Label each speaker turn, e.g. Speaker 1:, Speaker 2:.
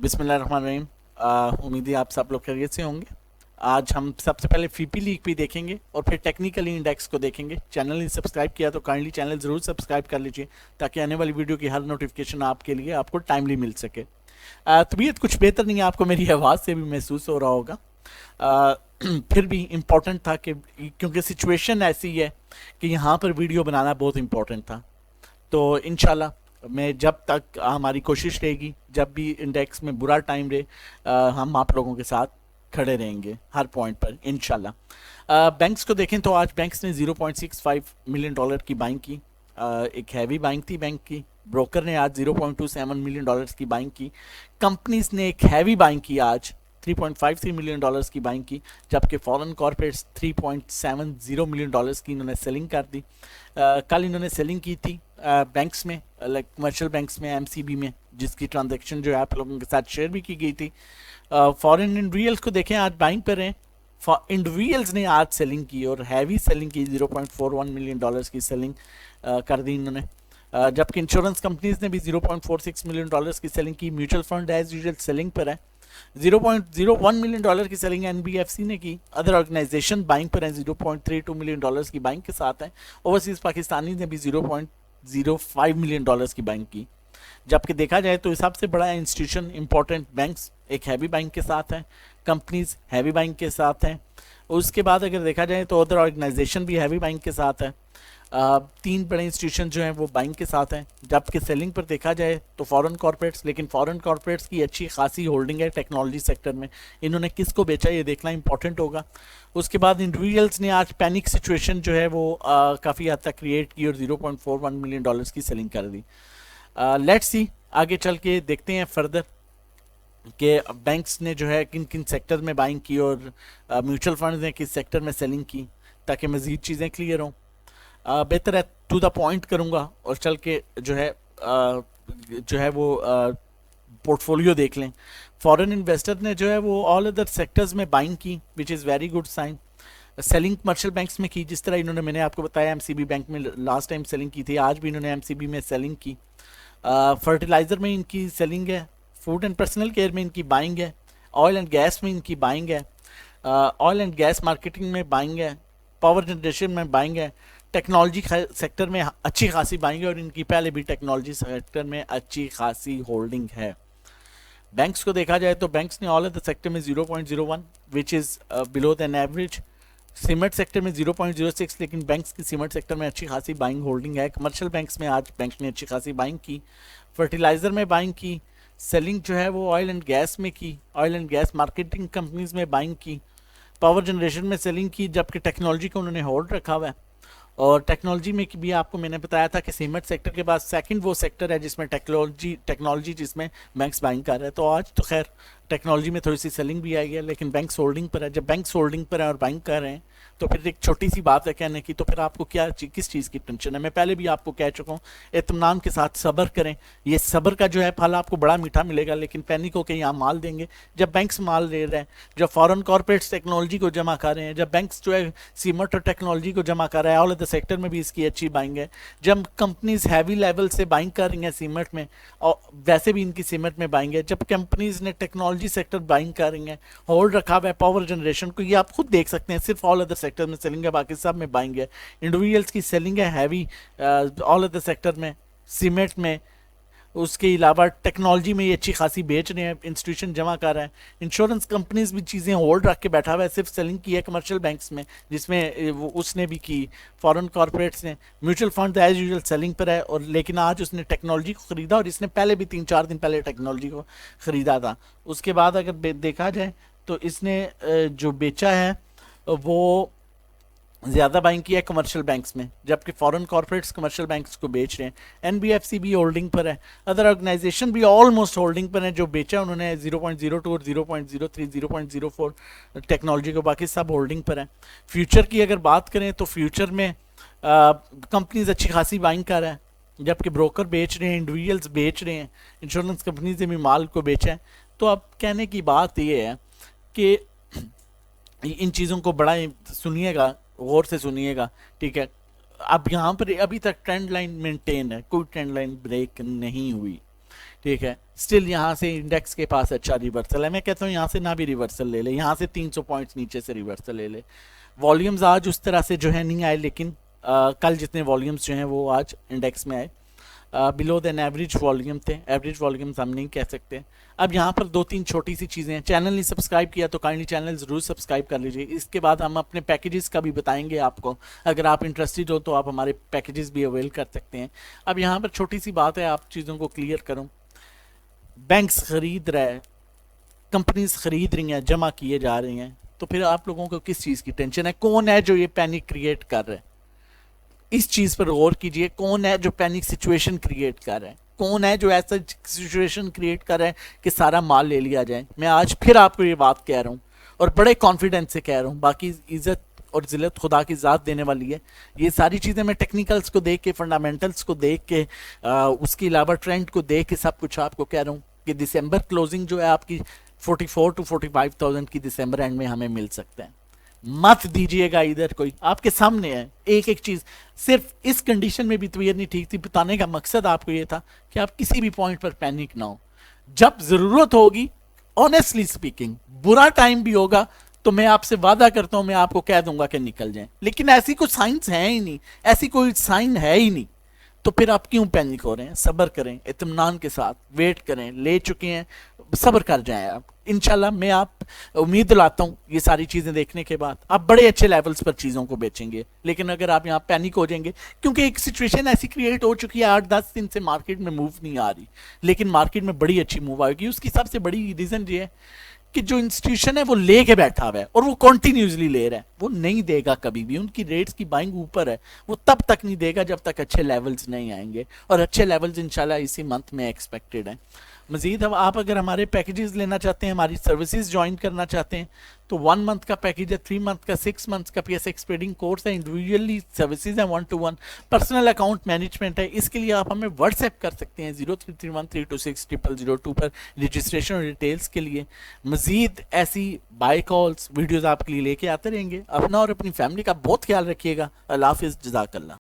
Speaker 1: बिस्मिल्लाहिर्रहमानिर्रहीम। उम्मीद है आप सब लोग खैरियत से होंगे। आज हम सबसे पहले फीपी लीग भी देखेंगे और फिर टेक्निकली इंडेक्स को देखेंगे। चैनल नहीं सब्सक्राइब किया तो काइंडली चैनल ज़रूर सब्सक्राइब कर लीजिए ताकि आने वाली वीडियो की हर नोटिफिकेशन आपके लिए आपको टाइमली मिल सके। तबीयत कुछ बेहतर नहीं है, आपको मेरी आवाज़ से भी महसूस हो रहा होगा। आ, फिर भी इम्पोर्टेंट था कि क्योंकि सिचुएशन ऐसी है कि यहाँ पर वीडियो बनाना बहुत इम्पोर्टेंट था। तो इंशाल्लाह मैं जब तक हमारी कोशिश रहेगी, जब भी इंडेक्स में बुरा टाइम रहे, हम आप लोगों के साथ खड़े रहेंगे हर पॉइंट पर इंशाल्लाह। बैंक्स को देखें तो आज बैंक्स ने 0.65 मिलियन डॉलर की बाइंग की। एक हैवी बाइंग थी बैंक की। ब्रोकर ने आज 0.27 मिलियन डॉलर्स की बाइंग की। कंपनीज ने एक हैवी बाइंग की आज 3.53 मिलियन डॉलर्स की बाइंग की, जबकि फॉरेन कॉर्पोरेट्स 3.70 मिलियन डॉलर्स की इन्होंने सेलिंग कर दी। कल इन्होंने सेलिंग की थी बैंक्स में, लाइक कमर्शियल बैंक्स में, एमसीबी में, जिसकी ट्रांजैक्शन जो है आप लोगों के साथ शेयर भी की गई थी। फॉरेन इंडिविजुअल्स को देखें आज बाइंग पर हैं। इंडिविजुअल्स ने आज सेलिंग की और हैवी सेलिंग की, 0.41 मिलियन डॉलर्स की सेलिंग कर दी इन्होंने। जबकि इंश्योरेंस कंपनीज ने भी 0.46 मिलियन डॉलर्स की सेलिंग की। Mutual fund as usual selling पर है। 0.01 मिलियन डॉलर की सेलिंग एनबीएफसी ने की। अदर ऑर्गेनाइजेशन बाइंग पर है, 0.32 मिलियन डॉलर्स की बाइंग के साथ है। ओवरसीज पाकिस्तानी ने भी 0.05 मिलियन डॉलर्स की बाइंग की। जबकि देखा जाए तो सबसे बड़ा इंस्टीट्यूशन इंपॉर्टेंट बैंक्स एक हैवी बाइंग के साथ है, कंपनीज हैवी बाइंग के साथ हैं। उसके बाद अगर देखा जाए तो अदर ऑर्गेनाइजेशन भी हैवी बाइंग के साथ है। तीन बड़े इंस्टीट्यूशन जो हैं वो बाइंग के साथ हैं। जबकि सेलिंग पर देखा जाए तो फॉरेन कॉर्पोरेट्स, लेकिन फॉरेन कॉर्पोरेट्स की अच्छी खासी होल्डिंग है टेक्नोलॉजी सेक्टर में। इन्होंने किसको बेचा ये देखना इंपॉर्टेंट होगा। उसके बाद इंडिविजुअल्स ने आज पैनिक सिचुएशन जो है वो काफ़ी हद तक क्रिएट की और 0.41 मिलियन डॉलर्स की सेलिंग कर दी। लेट्स सी आगे चल के देखते हैं फर्दर कि बैंक्स ने जो है किन किन सेक्टर में बाइंग की और म्यूचुअल फंड्स ने किस सेक्टर में सेलिंग की, ताकि मज़ीद चीज़ें क्लियर हों। बेहतर है टू द पॉइंट करूँगा और चल के जो है वो पोर्टफोलियो देख लें। फॉरेन इन्वेस्टर ने जो है वो ऑल अदर सेक्टर्स में बाइंग की, which is very good sign. Selling commercial banks में की, जिस तरह इन्होंने, मैंने आपको बताया एमसीबी बैंक में लास्ट टाइम सेलिंग की थी, आज भी इन्होंने एमसीबी में सेलिंग की। फर्टिलाइज़र में इनकी सेलिंग है। फूड एंड पर्सनल केयर में इनकी बाइंग है। ऑयल एंड गैस में इनकी बाइंग है। ऑयल एंड गैस मार्केटिंग में बाइंग है। पावर जनरेशन में बाइंग है। टेक्नोलॉजी सेक्टर में अच्छी खासी बाइंग है और इनकी पहले भी टेक्नोलॉजी सेक्टर में अच्छी खासी होल्डिंग है। बैंक्स को देखा जाए तो बैंक्स ने ऑल ऑफ द सेक्टर में 0.01 which is below than average. Cement sector में 0.06, लेकिन बैंक्स की सीमेंट सेक्टर में अच्छी खासी बाइंग होल्डिंग है। कमर्शियल बैंक्स में आज बैंक ने अच्छी खासी बाइंग की। फर्टिलाइज़र में बाइंग की। सेलिंग जो है वो ऑयल एंड गैस में की, oil and gas marketing companies में बाइंग की। पावर जनरेशन में सेलिंग की, जबकि टेक्नोलॉजी को उन्होंने होल्ड रखा हुआ है। और टेक्नोलॉजी में भी आपको मैंने बताया था कि सीमेंट सेक्टर के बाद सेकंड वो सेक्टर है जिसमें टेक्नोलॉजी जिसमें बैंक्स बाइंग कर रहे हैं। तो आज तो खैर टेक्नोलॉजी में थोड़ी सी सेलिंग भी आई है, लेकिन बैंक्स होल्डिंग पर है। जब बैंक्स होल्डिंग पर है और बाइंग कर रहे हैं तो फिर एक छोटी सी बात है कहने की, तो फिर आपको किस चीज़ की टेंशन है। मैं पहले भी आपको कह चुका हूँ, इत्मीनान के साथ सब्र करें। ये सब्र का जो है फल आपको बड़ा मीठा मिलेगा, लेकिन पैनिक होकर यहाँ माल देंगे। जब बैंक्स माल ले रहे हैं, जब फॉरेन कॉर्पोरेट्स टेक्नोलॉजी को जमा कर रहे हैं, जब बैंक्स जो है सीमेंट और टेक्नोलॉजी को जमा कर रहे हैं, ऑल ऑफ द सेक्टर में भी इसकी अच्छी बाइंग है। जब कंपनीज हैवी लेवल से बाइंग कर रही हैं सीमेंट में, और वैसे भी इनकी सीमेंट में बाइंग है। जब कंपनीज ने टेक्नोलॉजी सेक्टर बाइंग कर रही हैं, होल्ड रखा हुआ है पावर जनरेशन को, ये आप खुद देख सकते हैं। सिर्फ ऑल अदर सेक्टर में सेलिंग है, बाकी सब में बाइंग है। इंडिविजुअल्स की सेलिंग है हैवी ऑल अदर सेक्टर में, सीमेंट में। उसके अलावा टेक्नोलॉजी में ये अच्छी खासी बेच रहे हैं, इंस्टीट्यूशन जमा कर रहा है। इंश्योरेंस कंपनीज भी चीज़ें होल्ड रख के बैठा हुआ है। सिर्फ सेलिंग की है कमर्शियल बैंक्स में, जिसमें उसने भी की। फॉरेन कॉर्पोरेट्स ने, mutual fund as usual selling पर है, और लेकिन आज उसने टेक्नोलॉजी को ख़रीदा, और इसने पहले भी 3-4 दिन पहले टेक्नोलॉजी को ख़रीदा था। उसके बाद अगर देखा जाए तो इसने जो बेचा है वो ज़्यादा बाइंग किया है कमर्शियल बैंक्स में, जबकि फॉरेन कॉर्पोरेट्स कमर्शियल बैंक्स को बेच रहे हैं। एनबीएफसी भी होल्डिंग पर है। अदर ऑर्गेनाइजेशन भी ऑलमोस्ट होल्डिंग पर है। जो बेचा उन्होंने 0.02 और 0.03, 0.04 टेक्नोलॉजी को, बाकी सब होल्डिंग पर है। फ्यूचर की अगर बात करें तो फ्यूचर में कंपनीज अच्छी खासी बाइंग कर रहा है, जबकि ब्रोकर बेच रहे हैं, इंडिविजुअल्स बेच रहे हैं, इंश्योरेंस कंपनीज ने भी माल को बेचा है। तो अब कहने की बात ये है कि इन चीज़ों को बड़ा सुनिएगा, गौर से सुनिएगा, ठीक है। अब यहाँ पर अभी तक ट्रेंड लाइन मेंटेन है, कोई ट्रेंड लाइन ब्रेक नहीं हुई। ठीक है, स्टिल यहाँ से इंडेक्स के पास अच्छा रिवर्सल है। मैं कहता हूँ यहाँ से ना भी रिवर्सल ले ले, यहाँ से 300 पॉइंट्स नीचे से रिवर्सल ले ले। वॉल्यूम्स आज उस तरह से जो है नहीं आए, लेकिन कल जितने वॉल्यूम्स जो हैं वो आज इंडेक्स में आए बिलो देन एवरेज वॉल्यूम थे। एवरेज वॉल्यूम्स हम नहीं कह सकते। अब यहाँ पर दो तीन छोटी सी चीज़ें हैं। चैनल नहीं सब्सक्राइब किया तो काइंडली चैनल ज़रूर सब्सक्राइब कर लीजिए। इसके बाद हम अपने पैकेजेस का भी बताएंगे आपको, अगर आप इंटरेस्टेड हो तो आप हमारे पैकेजेस भी अवेल कर सकते हैं। अब यहाँ पर छोटी सी बात है, आप चीज़ों को क्लियर करूँ। बैंक्स खरीद रहा है, कंपनीज खरीद रही हैं, जमा किए जा रही हैं, तो फिर आप लोगों को किस चीज़ की टेंशन है? कौन है जो ये पैनिक क्रिएट कर रहा है? इस चीज़ पर गौर कीजिए। कौन है जो पैनिक सिचुएशन क्रिएट कर रहा है? कौन है जो ऐसा सिचुएशन क्रिएट कर रहा है कि सारा माल ले लिया जाए? मैं आज फिर आपको ये बात कह रहा हूँ और बड़े कॉन्फिडेंस से कह रहा हूँ। बाकी इज्जत और जिल्लत खुदा की ज़ात देने वाली है। ये सारी चीज़ें मैं टेक्निकल्स को देख के, फंडामेंटल्स को देख के, उसके अलावा ट्रेंड को देख के सब कुछ आपको कह रहा हूँ कि दिसंबर क्लोजिंग जो है आपकी 44 to 45,000 की दिसंबर एंड में हमें मिल सकता है। मत दीजिएगा इधर, कोई आपके सामने है। एक एक चीज सिर्फ इस कंडीशन में भी तबीयत नहीं ठीक थी, बताने का मकसद आपको ये था कि आप किसी भी पॉइंट पर पैनिक ना हो। जब जरूरत होगी, ऑनेस्टली स्पीकिंग, बुरा टाइम भी होगा तो मैं आपसे वादा करता हूं, मैं आपको कह दूंगा कि निकल जाएं। लेकिन ऐसी कोई साइंस है ही नहीं, ऐसी कोई साइन है ही नहीं, तो फिर आप क्यों पैनिक हो रहे हैं? सब्र करें, इत्मीनान के साथ वेट करें। ले चुके हैं, सब्र कर जाएं आप। इंशाल्लाह मैं आप उम्मीद दिलाता हूँ ये सारी चीज़ें देखने के बाद आप बड़े अच्छे लेवल्स पर चीज़ों को बेचेंगे। लेकिन अगर आप यहाँ पैनिक हो जाएंगे, क्योंकि एक सिचुएशन ऐसी क्रिएट हो चुकी है, 8-10 दिन से मार्केट में मूव नहीं आ रही, लेकिन मार्केट में बड़ी अच्छी मूव आएगी। उसकी सबसे बड़ी रीज़न ये है कि जो इंस्टीट्यूशन है वो लेके बैठा हुआ है और वो कंटिन्यूसली ले रहा है। वो नहीं देगा कभी भी, उनकी रेट्स की बाइंग ऊपर है, वो तब तक नहीं देगा जब तक अच्छे लेवल्स नहीं आएंगे, और अच्छे लेवल्स इंशाल्लाह इसी मंथ में एक्सपेक्टेड हैं। मजीद अब आप अगर हमारे पैकेजेस लेना चाहते हैं, हमारी सर्विसेज ज्वाइन करना चाहते हैं, तो 1 मंथ का पैकेज है, 3 मंथ का, 6 मंथ का PSX ट्रेडिंग कोर्स है, इंडिविजुअली सर्विसेज है, 1-to-1 पर्सनल अकाउंट मैनेजमेंट है। इसके लिए आप हमें व्हाट्सएप कर सकते हैं 0331326002 पर रजिस्ट्रेशन और डिटेल्स के लिए। मजीद ऐसी बाय कॉल्स वीडियोज़ आपके लिए लेके आते रहेंगे। अपना और अपनी फैमिली का बहुत ख्याल रखिएगा। अल्लाह हाफिज़, जज़ाकल्लाह।